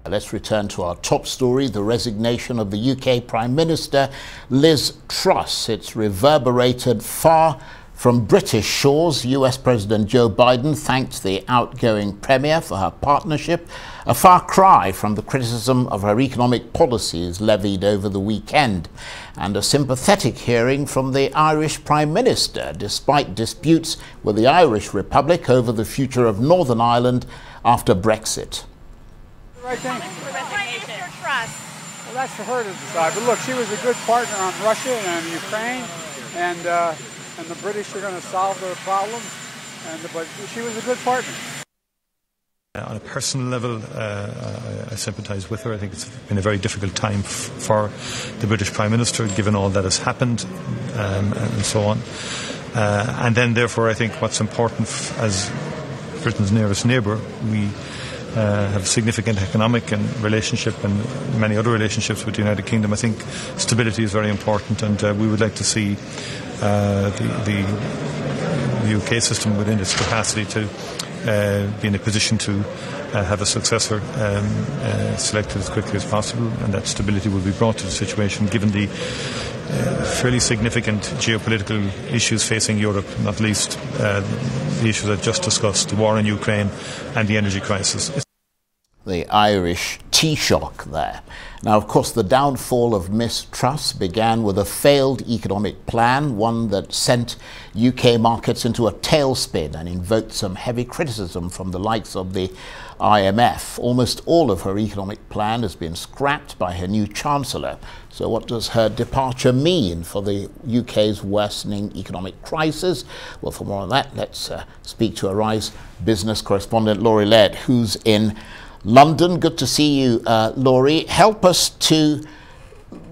Let's return to our top story, the resignation of the UK Prime Minister Liz Truss. It's reverberated far from British shores. US President Joe Biden thanked the outgoing Premier for her partnership, a far cry from the criticism of her economic policies levied over the weekend, and a sympathetic hearing from the Irish Prime Minister, despite disputes with the Irish Republic over the future of Northern Ireland after Brexit. Right thing. Well, that's for her to decide. But look, she was a good partner on Russia and Ukraine, and the British are going to solve their problems. But she was a good partner. On a personal level, I sympathise with her. I think it's been a very difficult time for the British Prime Minister, given all that has happened and so on. And then, therefore, I think what's important as Britain's nearest neighbour, we have significant economic and relationship and many other relationships with the United Kingdom. I think stability is very important, and we would like to see the UK system within its capacity to be in a position to have a successor selected as quickly as possible, and that stability will be brought to the situation given the fairly significant geopolitical issues facing Europe, not least the issues I've just discussed, the war in Ukraine and the energy crisis. The Irish Taoiseach there. Now, of course, the downfall of Miss Truss began with a failed economic plan, one that sent UK markets into a tailspin and invoked some heavy criticism from the likes of the IMF. Almost all of her economic plan has been scrapped by her new Chancellor. So what does her departure mean for the UK's worsening economic crisis? Well, for more on that, let's speak to Arise business correspondent Laurie Laird, who's in London. Good to see you, Laurie. Help us to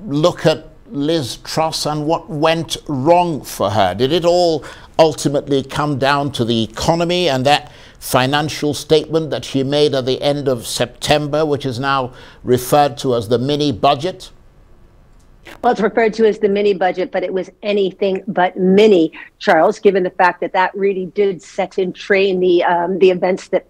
look at Liz Truss and what went wrong for her. Did it all ultimately come down to the economy and that financial statement that she made at the end of September, which is now referred to as the mini budget? Well, it's referred to as the mini budget, but it was anything but mini, Charles, given the fact that that really did set in train the events that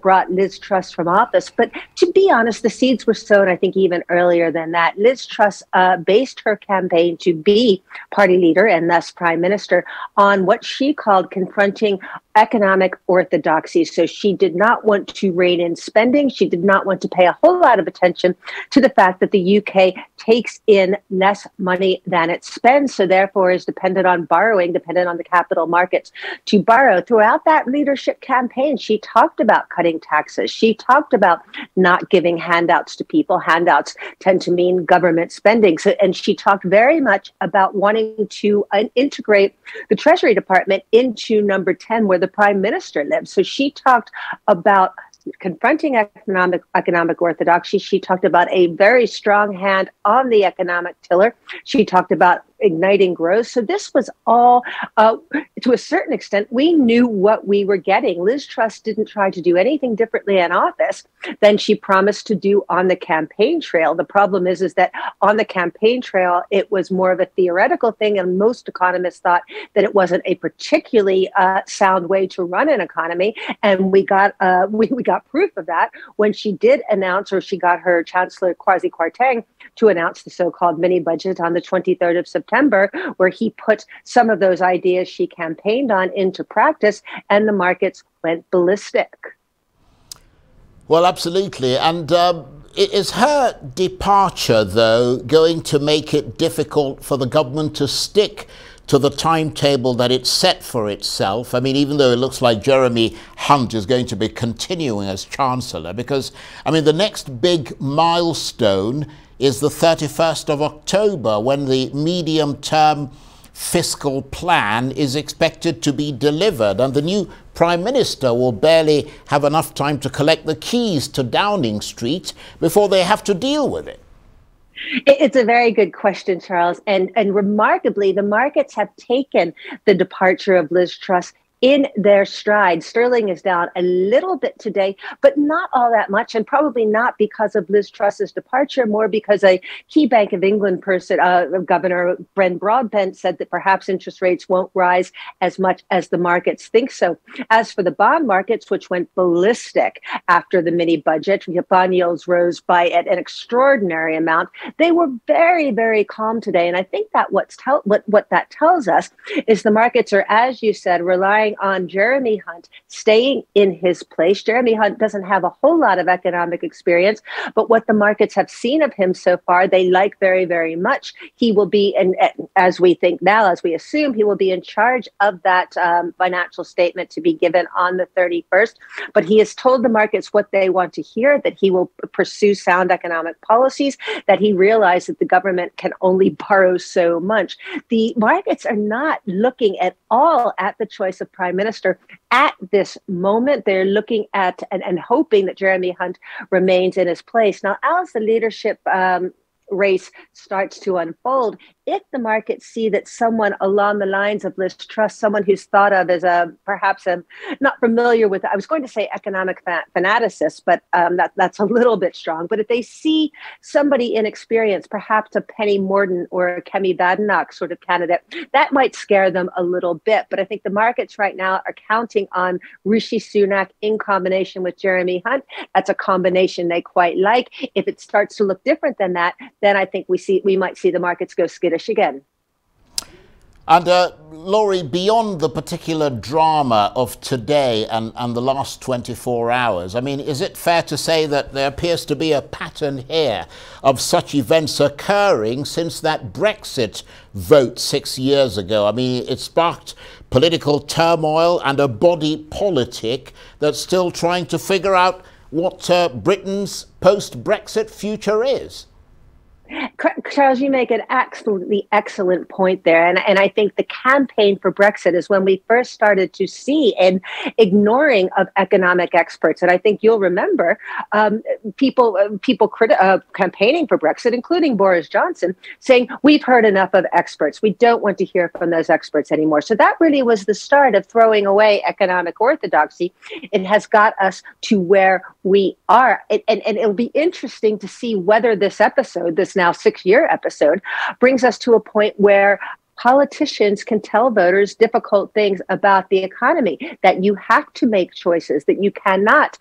brought Liz Truss from office. But to be honest, the seeds were sown, I think, even earlier than that. Liz Truss based her campaign to be party leader and thus prime minister on what she called confronting economic orthodoxy. So she did not want to rein in spending. She did not want to pay a whole lot of attention to the fact that the UK takes in less money than it spends, so therefore is dependent on borrowing, dependent on the capital markets to borrow. Throughout that leadership campaign, she talked about cutting taxes. She talked about not giving handouts to people. Handouts tend to mean government spending. So, and she talked very much about wanting to integrate the Treasury Department into number 10, where the Prime Minister lives. So she talked about confronting economic orthodoxy. She talked about a very strong hand on the economic tiller. She talked about igniting growth. So this was all, to a certain extent, we knew what we were getting. Liz Truss didn't try to do anything differently in office than she promised to do on the campaign trail. The problem is that on the campaign trail, it was more of a theoretical thing, and most economists thought that it wasn't a particularly sound way to run an economy. And we got proof of that when she did announce, or she got her Chancellor Kwasi Kwarteng to announce the so-called mini budget on the 23rd of September, where he put some of those ideas she campaigned on into practice, and the markets went ballistic. Well, absolutely. And is her departure, though, going to make it difficult for the government to stick to the timetable that it's set for itself? I mean, even though it looks like Jeremy Hunt is going to be continuing as Chancellor, because, I mean, the next big milestone is the 31st of October, when the medium-term fiscal plan is expected to be delivered, and the new Prime Minister will barely have enough time to collect the keys to Downing Street before they have to deal with it. It's a very good question, Charles. And remarkably, the markets have taken the departure of Liz Truss in their stride. Sterling is down a little bit today, but not all that much, and probably not because of Liz Truss's departure, more because a key Bank of England person, Governor Brent Broadbent, said that perhaps interest rates won't rise as much as the markets think so. As for the bond markets, which went ballistic after the mini budget, bond yields rose by an extraordinary amount. They were very, very calm today, and I think that what that tells us is the markets are, as you said, relying on Jeremy Hunt staying in his place. Jeremy Hunt doesn't have a whole lot of economic experience, but what the markets have seen of him so far, they like very, very much. He will be, and as we think now, as we assume, he will be in charge of that financial statement to be given on the 31st. But he has told the markets what they want to hear, that he will pursue sound economic policies, that he realized that the government can only borrow so much. The markets are not looking at all at the choice of prime minister at this moment. They're looking at and hoping that Jeremy Hunt remains in his place. Now, as the leadership race starts to unfold, if the markets see that someone along the lines of Liz Truss, someone who's thought of as perhaps not familiar with, I was going to say economic fanaticist, but that's a little bit strong. But if they see somebody inexperienced, perhaps a Penny Mordaunt or a Kemi Badenoch sort of candidate, that might scare them a little bit. But I think the markets right now are counting on Rishi Sunak in combination with Jeremy Hunt. That's a combination they quite like. If it starts to look different than that, then I think we might see the markets go skittish again. And Laurie, beyond the particular drama of today and the last 24 hours, I mean, is it fair to say that there appears to be a pattern here of such events occurring since that Brexit vote 6 years ago? I mean, it sparked political turmoil and a body politic that's still trying to figure out what Britain's post-Brexit future is. Charles, you make an absolutely excellent point there. And I think the campaign for Brexit is when we first started to see an ignoring of economic experts. And I think you'll remember people campaigning for Brexit, including Boris Johnson, saying, we've heard enough of experts. We don't want to hear from those experts anymore. So that really was the start of throwing away economic orthodoxy. It has got us to where we are. And it'll be interesting to see whether this episode, this now 6-year episode, brings us to a point where politicians can tell voters difficult things about the economy, that you have to make choices, that you cannot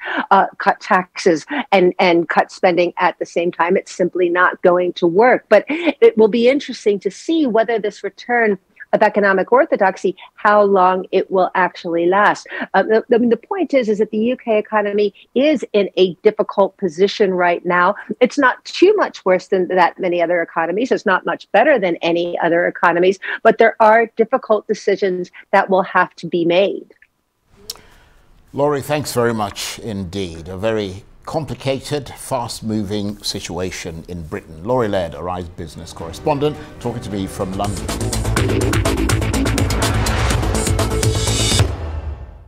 cut taxes and cut spending at the same time. It's simply not going to work. But it will be interesting to see whether this return of economic orthodoxy, how long it will actually last. The point is that the UK economy is in a difficult position right now. It's not too much worse than that many other economies. It's not much better than any other economies, but there are difficult decisions that will have to be made. Laurie, thanks very much indeed. A very complicated, fast-moving situation in Britain. Laurie Laird, Arise business correspondent, talking to me from London.